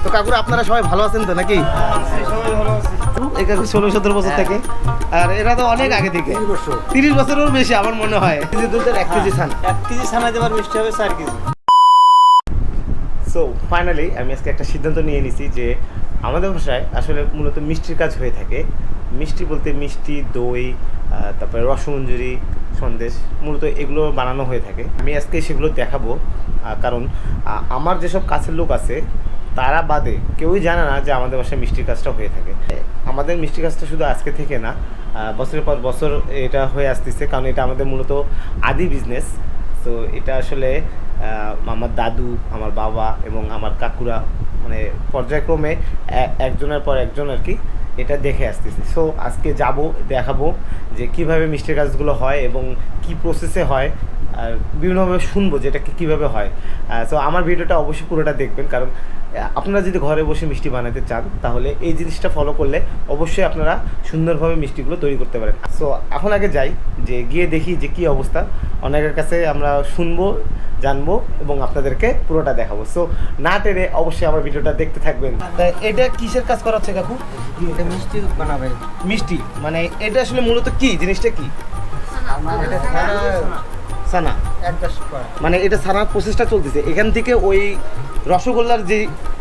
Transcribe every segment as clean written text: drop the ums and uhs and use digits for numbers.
তো কাকুরা আপনারা সবাই ভালো আছেন তো নাকি? এই কাকু 16-17 বছর থেকে, আর এরা তো অনেক আগে থেকে 30 বছরেরও বেশি আমার মনে হয়। দুধের 1 কেজি ছানা, 1 কেজি ছানা দেওয়ার মিষ্টি হবে 4 কেজি। সো ফাইনালি আমি আজকে একটা সিদ্ধান্ত নিয়ে নিছি যে আমাদের ভাষায় আসলে মূলত মিষ্টির কাজ হয়ে থাকে। মিষ্টি বলতে মিষ্টি, দই, তারপরে রসমঞ্জুরি, সন্দেশ, মূলত এগুলো বানানো হয়ে থাকে। আমি আজকে সেগুলো দেখাবো, কারণ আমার যেসব কাছের লোক আছে তারা বাদে কেউই জানে না যে আমাদের বাসায় মিষ্টির কাজটা হয়ে থাকে। আমাদের মিষ্টির কাজটা শুধু আজকে থেকে না, বছরের পর বছর এটা হয়ে আসতেছে, কারণ এটা আমাদের মূলত আদি বিজনেস। তো এটা আসলে আমার দাদু, আমার বাবা এবং আমার কাকুরা মানে পর্যায়ক্রমে একজনের পর একজন আর কি এটা দেখে আসতেছে। সো আজকে যাব, দেখাবো যে কিভাবে মিষ্টির কাজগুলো হয় এবং কি প্রসেসে হয়, আর বিভিন্নভাবে শুনবো যে এটা কীভাবে হয়। সো আমার ভিডিওটা অবশ্যই পুরোটা দেখবেন, কারণ আপনারা যদি ঘরে বসে মিষ্টি বানাতে চান তাহলে এই জিনিসটা ফলো করলে অবশ্যই আপনারা সুন্দরভাবে মিষ্টিগুলো তৈরি করতে পারেন। সো এখন আগে যাই, যে গিয়ে দেখি যে কী অবস্থা। অনেকের কাছে আমরা শুনবো, জানবো এবং আপনাদেরকে পুরোটা দেখাবো। সো না টেনে অবশ্যই আমার ভিডিওটা দেখতে থাকবেন। এটা কিসের কাজ করা হচ্ছে কাকু? এটা মিষ্টি বানাবে। মিষ্টি মানে এটা আসলে মূলত কি জিনিসটা কি? এটা ছানা ছানা অ্যাডজাস্ট করা, মানে এটা ছানার প্রসেসটা চলতেছে। এখান থেকে ওই রসগোল্লার যে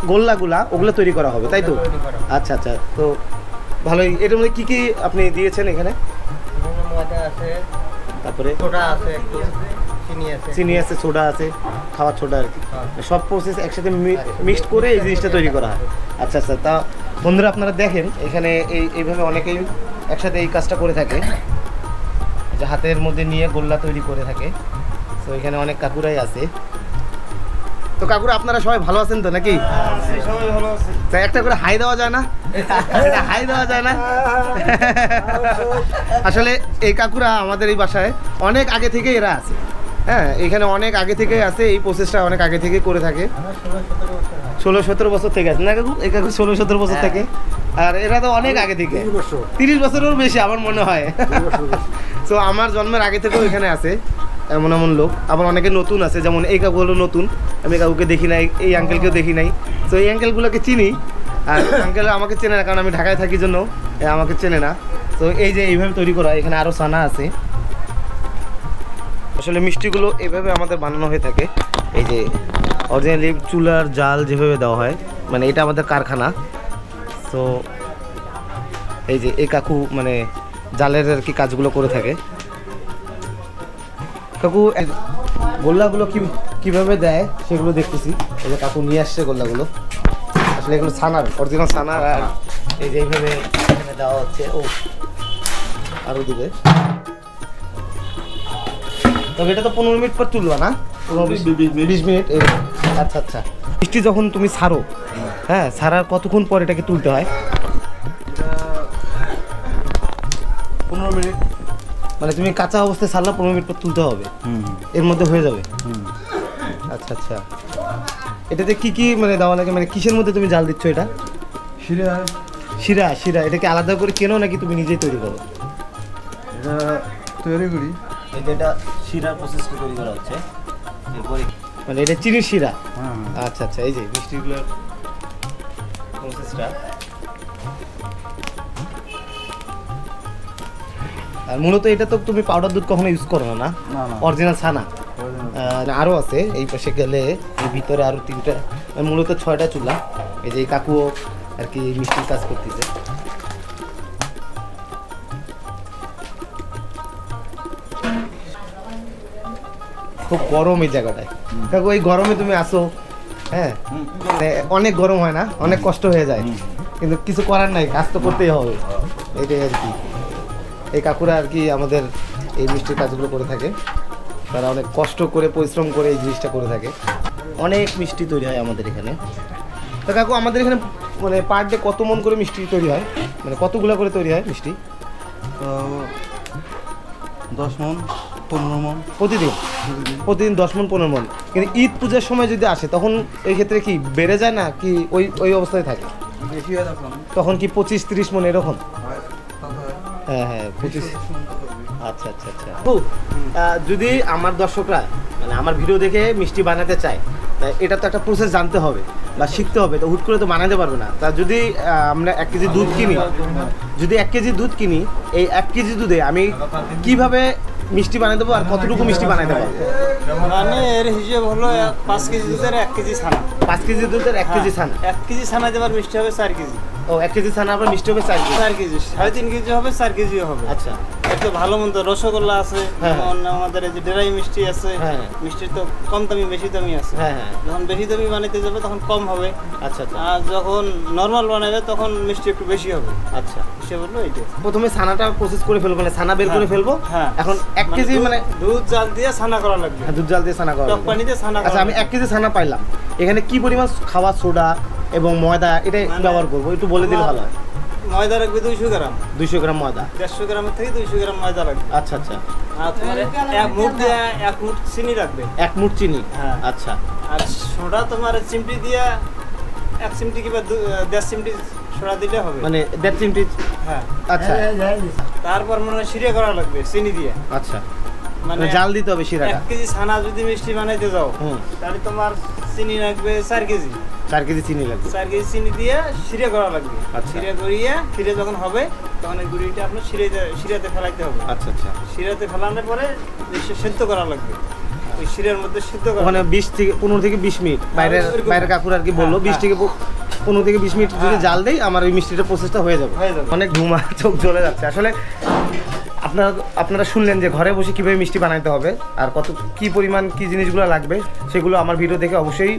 গোল্লাগুলা ওগুলো তৈরি করা হবে, তাই তো? আচ্ছা আচ্ছা, তো ভালোই। এটার মধ্যে কী কী আপনি দিয়েছেন এখানে? ময়দা আছে, তারপরে সোডা আছে, একটু চিনি আছে, চিনি আছে, সোডা আছে, খাওয়ার সোডা আর কি। সব প্রসেস একসাথে মিক্সড করে এই জিনিসটা তৈরি করা হয়। আচ্ছা আচ্ছা, তা বন্ধুরা আপনারা দেখেন এখানে এইভাবে অনেকেই একসাথে এই কাজটা করে থাকে, যে হাতের মধ্যে নিয়ে গোল্লা তৈরি করে থাকে। তো এখানে অনেক কাকুরাই আছে। তো কাকুরা আপনারা সবাই ভালো আছেন তো নাকি? সবাই ভালো আছে। তাই একটা করে হাই দেওয়া যায় না? এটা হাই দেওয়া যায় না? আসলে এই কাকুরা আমাদের এই বাসায় অনেক আগে থেকে এরা আছে। হ্যাঁ, এখানে অনেক আগে থেকে আছে, এই প্রসেসটা অনেক আগে থেকে করে থাকে। 16-17 বছর থেকে আছে না কাকু? এই কাকু 16-17 বছর থেকে, আর এরা তো অনেক আগে থেকে 30 বছরেরও বেশি আমার মনে হয়। তো আমার জন্মের আগে থেকেও এখানে আছে এমন এমন লোক। আবার অনেকে নতুন আছে, যেমন এই কাকু হলো নতুন, আমি কাকুকে দেখি নাই, এই আঙ্কেলকেও দেখি নাই। তো এই আঙ্কেলগুলোকে চিনি, আর আঙ্কেল আমাকে চেনে না, কারণ আমি ঢাকায় থাকি জন্য আমাকে চেনে না। তো এই যে এইভাবে তৈরি করা, এখানে আরও ছানা আছে। আসলে মিষ্টিগুলো এইভাবে আমাদের বানানো হয়ে থাকে। এই যে অরিজিনালি চুলার জাল যেভাবে দেওয়া হয়, মানে এটা আমাদের কারখানা। তো এই যে এই কাকু মানে জালের আর কি কাজগুলো করে থাকে। কাকু গোল্লাগুলো কীভাবে দেয় সেগুলো দেখতেছি। এই যে কাকু নিয়ে আসছে গোল্লাগুলো, আসলে এগুলো ছানার, অরিজিনাল ছানার। আর এই যে এইভাবে এখানে দেওয়া হচ্ছে। ও আরও দিবে, তবে এটা তো 15 মিনিট পর তুলবা না? 20 মিনিট। আচ্ছা আচ্ছা, মিষ্টি যখন তুমি ছাড়ো, হ্যাঁ, ছাড়ার কতক্ষণ পর এটাকে তুলতে হয়? 15 মিনিট। মানে তুমি কাঁচা অবস্থায় ছাড়লা, 15 মিনিট পর তুলতে হবে, এর মধ্যে হয়ে যাবে? আচ্ছা আচ্ছা, এটাতে কি কি মানে দেওয়া লাগে, মানে কিসের মধ্যে তুমি জাল দিচ্ছ এটা? শিরা। শিরা। শিরা এটাকে আলাদা করে কেনো নাকি তুমি নিজেই তৈরি করো? এটা তৈরি করি। এই যে এটা শিরার প্রসেসটা তৈরি করা হচ্ছে, এরপরে মানে এটা চিনির শিরা। আচ্ছা আচ্ছা, এই যে মিষ্টিগুলোর প্রসেসটা। আর মূলত এটা তো তুমি পাউডার দুধ কখনো ইউজ করো না? অরিজিনাল ছানা। আরও আছে এই পাশে গেলে, এই ভিতরে আরও 3টা, মূলত 6টা চুলা। এই যে এই কাকুও আর কি মিষ্টির কাজ করতেছে। খুব গরম এই জায়গাটায় কাকু, এই গরমে তুমি আসো, হ্যাঁ, অনেক গরম হয় না? অনেক কষ্ট হয়ে যায়, কিন্তু কিছু করার নাই, কাজ তো করতেই হবে, এটাই আর কি। এই কাকুরা আর কি আমাদের এই মিষ্টির কাজগুলো করে থাকে। তারা অনেক কষ্ট করে, পরিশ্রম করে এই জিনিসটা করে থাকে। অনেক মিষ্টি তৈরি হয় আমাদের এখানে। তো কাকু আমাদের এখানে মানে পার ডে কত মন করে মিষ্টি তৈরি হয়, মানে কতগুলো করে তৈরি হয় মিষ্টি? 10 মন 15 মন প্রতিদিন 10 মন 15 মন। কিন্তু ঈদ পূজার সময় যদি আসে তখন এই ক্ষেত্রে কি বেড়ে যায় না, কি ওই অবস্থায় থাকে? বেশি হয় তখন কি 25-30 মন এরকম? হ্যাঁ হ্যাঁ, 25। আচ্ছা আচ্ছা আচ্ছা আপু, যদি আমার দর্শকরা মানে আমার ভিডিও দেখে মিষ্টি বানাতে চায়, তা এটা তো একটা প্রসেস জানতে হবে বা শিখতে হবে, তো হুট করে তো বানাতে পারবে না। তা যদি আমরা 1 কেজি দুধ কিনি, যদি 1 কেজি দুধ কিনি, এই 1 কেজি দুধে আমি কিভাবে মিষ্টি বানিয়ে দেবো আর কতটুকু মিষ্টি বানাইতে পারবো? মানে এর হিসেব হলো 5 কেজি দুধের 1 কেজি ছানা। 5 কেজি দুধের 1 কেজি ছানা। 1 কেজি ছানা দেবার মিষ্টি হবে 4 কেজি। ও 1 কেজি ছানা আবার মিষ্টি হবে 4 কেজি। 4 কেজি 3.5 কেজি হবে, 4 কেজিও হবে। আচ্ছা একটু ভালো মন্দ রসগোল্লা আছে, হ্যাঁ। যেমন আমাদের এই যে ড্রাই মিষ্টি আছে, হ্যাঁ। মিষ্টির তো কম দামি বেশি দামি আছে। হ্যাঁ হ্যাঁ যখন বেশি দামি বানাইতে যাবে তখন কম হবে, আচ্ছা আচ্ছা আর যখন নর্মাল বানাবে তখন মিষ্টি একটু বেশি হবে। আচ্ছা। হিসেব হলো এইটা। প্রথমে ছানাটা প্রসেস করে ফেলবো, মানে ছানা বের করে ফেলবো। হ্যাঁ। এখন 1 কেজি মানে দুধ জাল দিয়ে ছানা করা লাগবে, দুধ জাল দিয়ে ছানা করা টক লাগবে। পানিতে ছানা করা আচ্ছা, আমি 1 কেজি ছানা পাইলাম, এখানে কি পরিমাণ খাওয়া সোডা এবং ময়দা এটা মানে ব্যবহার করবো একটু বলে দিলে ভালো হয়। ময়দা লাগবে 200 গ্রাম, 200 গ্রাম ময়দা। 150 গ্রামের থেকে 200 গ্রাম ময়দা লাগবে। আচ্ছা আচ্ছা। আর তোমার 1 মুঠ দিয়ে 1 মুঠ চিনি লাগবে। 1 মুঠ চিনি। হ্যাঁ। আচ্ছা আর সোডা তোমার চিমটি দিয়ে 1 চিমটি কিংবা 1.5 চিমটি সোডা দিলে হবে। মানে 1.5 চিমটি। হ্যাঁ। আচ্ছা তারপর মনে হয় শিরা করা লাগবে চিনি দিয়ে। আচ্ছা, মানে মানে জাল দিতে হবে শিরাটা। 1 কেজি ছানা যদি মিষ্টি বানাইতে যাও, হুম। তাহলে তোমার চিনি লাগবে 4 কেজি। 4 কেজি চিনি লাগবে। 4 কেজি চিনি দিয়ে শিরা করা লাগবে। আচ্ছা। শিরা করিয়ে ক্ষীরে যখন হবে তখন এই গুঁড়িটা আপনার শিরাতে ফেলাইতে হবে। আচ্ছা আচ্ছা। শিরাতে ফেলানোর পরে সেদ্ধ করা লাগবে, ওই শিরার মধ্যে সেদ্ধ করা ওখানে লাগবে। 20 থেকে 15 থেকে 20 মিনিট বাইরের ওইরকম। বাইরের কাকুর আর কি বললো, হ্যাঁ, 20 থেকে 15 থেকে 20 মিনিট যদি হ্যাঁ। জাল দেই আমার ওই মিষ্টিটার প্রসেসটা হয়ে যাবে। হয়ে যাবে। অনেক ঘুমা চোখ জ্বলে যাচ্ছে আসলে। আপনারা শুনলেন যে ঘরে বসে কীভাবে মিষ্টি বানাইতে হবে আর কত কী পরিমাণ কী জিনিসগুলো লাগবে, সেগুলো আমার ভিডিও দেখে অবশ্যই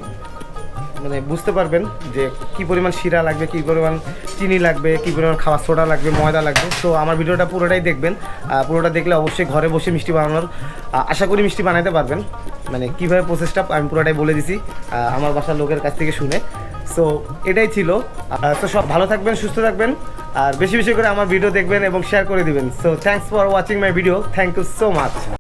মানে বুঝতে পারবেন যে কী পরিমাণ শিরা লাগবে, কী পরিমাণ চিনি লাগবে, কী পরিমাণ খাওয়ার সোডা লাগবে, ময়দা লাগবে। তো আমার ভিডিওটা পুরোটাই দেখবেন, পুরোটা দেখলে অবশ্যই ঘরে বসে মিষ্টি বানানোর আশা করি মিষ্টি বানাতে পারবেন। মানে কীভাবে প্রসেসটা আমি পুরোটাই বলে দিছি আমার বাসার লোকের কাছ থেকে শুনে। সো এটাই ছিল। তো সব ভালো থাকবেন, সুস্থ থাকবেন, আর বেশি বেশি করে আমার ভিডিও দেখবেন এবং শেয়ার করে দিবেন। So thanks for watching my video, thank you so much.